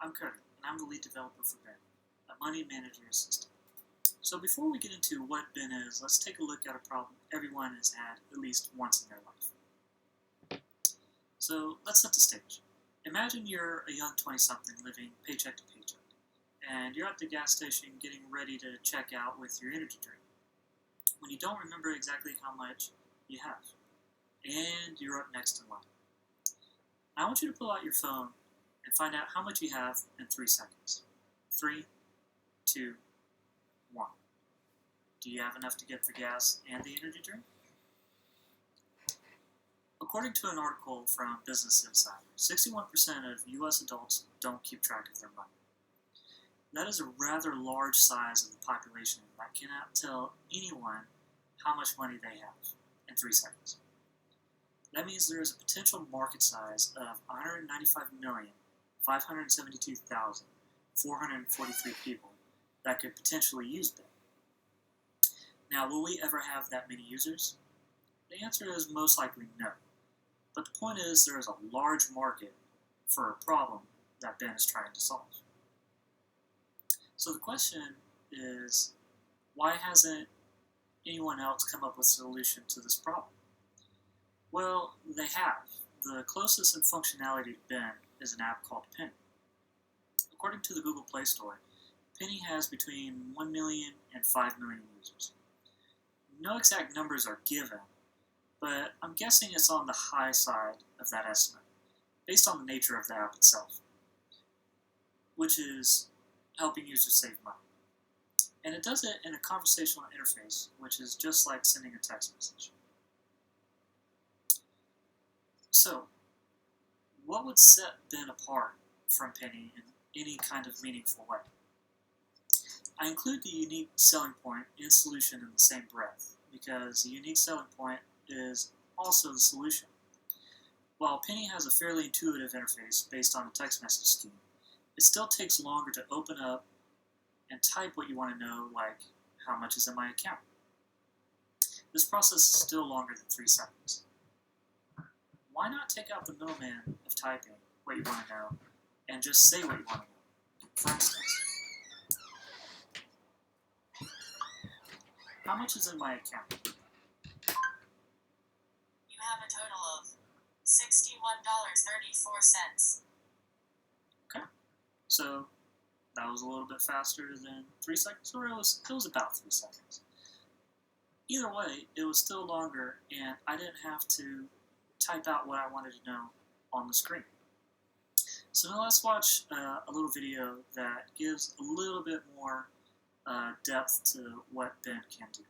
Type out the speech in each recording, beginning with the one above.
I'm Cody, and I'm the lead developer for Ben, a money management system. So before we get into what Ben is, let's take a look at a problem everyone has had at least once in their life. So let's set the stage. Imagine you're a young 20-something living paycheck to paycheck, and you're at the gas station getting ready to check out with your energy drink, when you don't remember exactly how much you have, and you're up next in line. I want you to pull out your phone and find out how much you have in 3 seconds. 3, 2, 1. Do you have enough to get the gas and the energy drink? According to an article from Business Insider, 61% of U.S. adults don't keep track of their money. That is a rather large size of the population that cannot tell anyone how much money they have in 3 seconds. That means there is a potential market size of 195,572,443 people that could potentially use Ben. Now, will we ever have that many users? The answer is most likely no. But the point is, there is a large market for a problem that Ben is trying to solve. So the question is, why hasn't anyone else come up with a solution to this problem? Well, they have. The closest in functionality to Ben is an app called Penny. According to the Google Play Store, Penny has between 1 million and 5 million users. No exact numbers are given, but I'm guessing it's on the high side of that estimate, based on the nature of the app itself, which is helping users save money. And it does it in a conversational interface, which is just like sending a text message. So, what would set Ben apart from Penny in any kind of meaningful way? I include the unique selling point and solution in the same breath, because the unique selling point is also the solution. While Penny has a fairly intuitive interface based on a text message scheme, it still takes longer to open up and type what you want to know, like, how much is in my account? This process is still longer than 3 seconds. Why not take out the middleman of typing what you want to know and just say what you want to know? For instance, how much is in my account? You have a total of $61.34. Okay, so that was a little bit faster than 3 seconds, or it was about 3 seconds. Either way, it was still longer, and I didn't have to type out what I wanted to know on the screen. So now let's watch a little video that gives a little bit more depth to what Ben can do.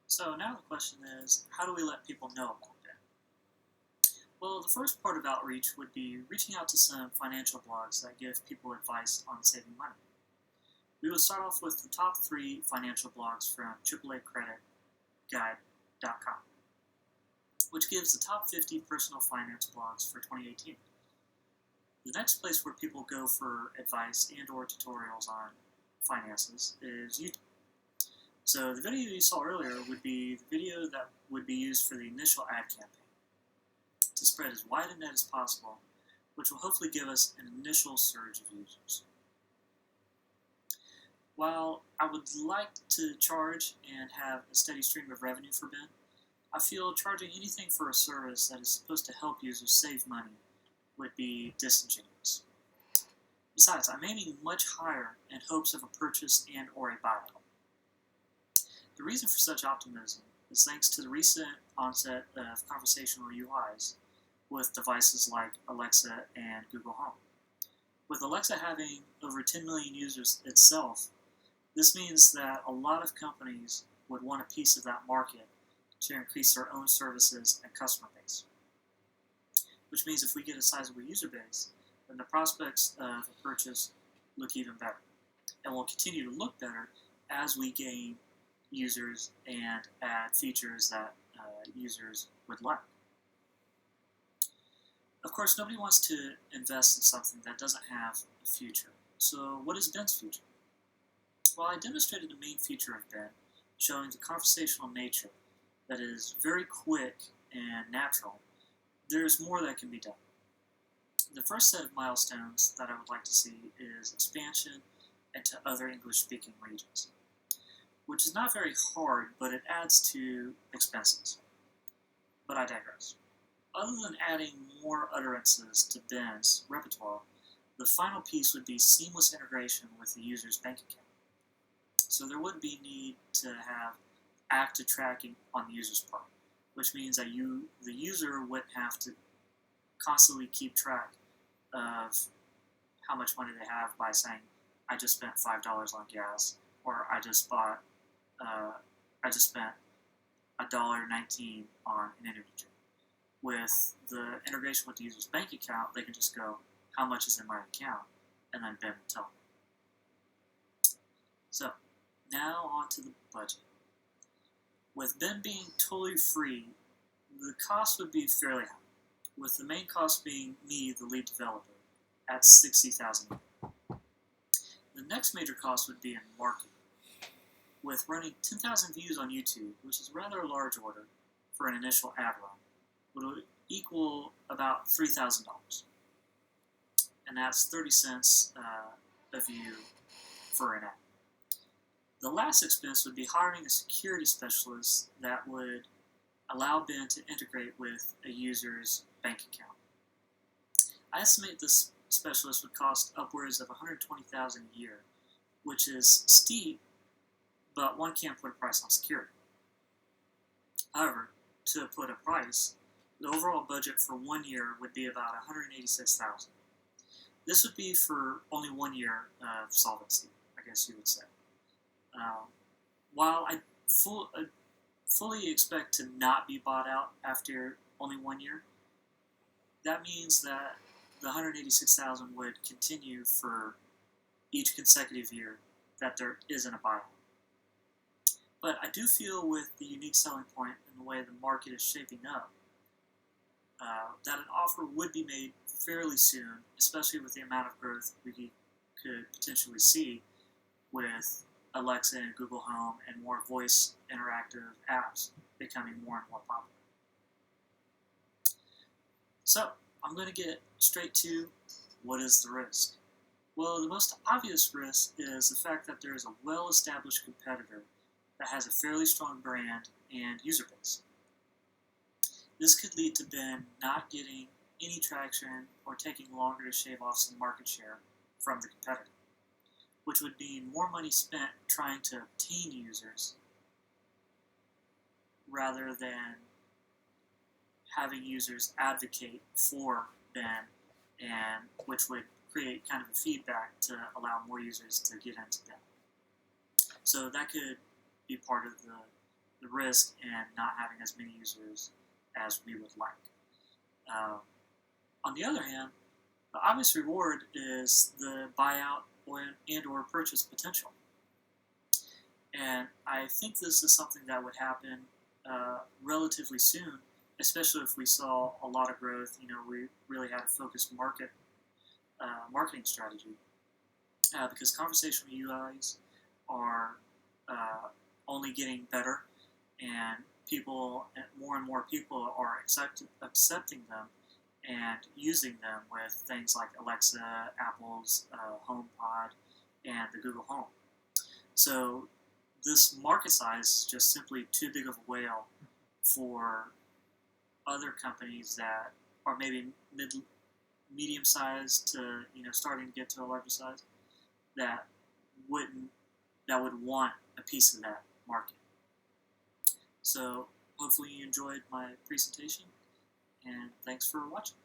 So now the question is, how do we let people know about Ben? Well, the first part of outreach would be reaching out to some financial blogs that give people advice on saving money. We would start off with the top 3 financial blogs from AAAcreditguide.com, which gives the top 50 personal finance blogs for 2018. The next place where people go for advice and or tutorials on finances is YouTube. So the video you saw earlier would be the video that would be used for the initial ad campaign to spread as wide a net as possible, which will hopefully give us an initial surge of users. While I would like to charge and have a steady stream of revenue for Ben, I feel charging anything for a service that is supposed to help users save money would be disingenuous. Besides, I'm aiming much higher in hopes of a purchase and or a buyout. The reason for such optimism is thanks to the recent onset of conversational UIs with devices like Alexa and Google Home. With Alexa having over 10 million users itself, this means that a lot of companies would want a piece of that market to increase their own services and customer base. Which means if we get a sizable user base, then the prospects of a purchase look even better, and will continue to look better as we gain users and add features that users would like. Of course, nobody wants to invest in something that doesn't have a future. So what is Ben's future? Well, I demonstrated the main feature of Ben, showing the conversational nature that is very quick and natural. There's more that can be done. The first set of milestones that I would like to see is expansion into other English-speaking regions, which is not very hard, but it adds to expenses. But I digress. Other than adding more utterances to Ben's repertoire, the final piece would be seamless integration with the user's bank account. So there wouldn't be need to have active tracking on the user's part, which means that the user wouldn't have to constantly keep track of how much money they have by saying, I just spent $5 on gas, or I just spent $1.19 on an interview trip. With the integration with the user's bank account, they can just go, how much is in my account, and then Ben will tell them. So, now on to the budget. With Ben being totally free, the cost would be fairly high, with the main cost being me, the lead developer, at $60,000. The next major cost would be in marketing, with running 10,000 views on YouTube, which is rather a large order for an initial ad run, would equal about $3,000, and that's 30 cents a view for an ad. The last expense would be hiring a security specialist that would allow Ben to integrate with a user's bank account. I estimate this specialist would cost upwards of $120,000 a year, which is steep, but one can't put a price on security. However, to put a price, the overall budget for 1 year would be about $186,000. This would be for only 1 year of solvency, I guess you would say. While I fully expect to not be bought out after only 1 year, that means that the $186,000 would continue for each consecutive year that there isn't a buyout. But I do feel with the unique selling point and the way the market is shaping up, that an offer would be made fairly soon, especially with the amount of growth we could potentially see with Alexa and Google Home and more voice interactive apps becoming more and more popular. So, I'm going to get straight to what is the risk. Well, the most obvious risk is the fact that there is a well-established competitor that has a fairly strong brand and user base. This could lead to Ben not getting any traction or taking longer to shave off some market share from the competitor, which would mean more money spent trying to obtain users rather than having users advocate for Ben, and which would create kind of a feedback to allow more users to get into Ben. So that could be part of the risk in not having as many users as we would like. On the other hand, the obvious reward is the buyout or purchase potential. And I think this is something that would happen relatively soon, especially if we saw a lot of growth. We really had a focused marketing strategy, because conversational UIs are only getting better, and more and more people are accepting them and using them with things like Alexa, Apple's HomePod, and the Google Home. So this market size is just simply too big of a whale for other companies that are maybe medium sized to starting to get to a larger size that would want a piece of that market. So hopefully you enjoyed my presentation, and thanks for watching.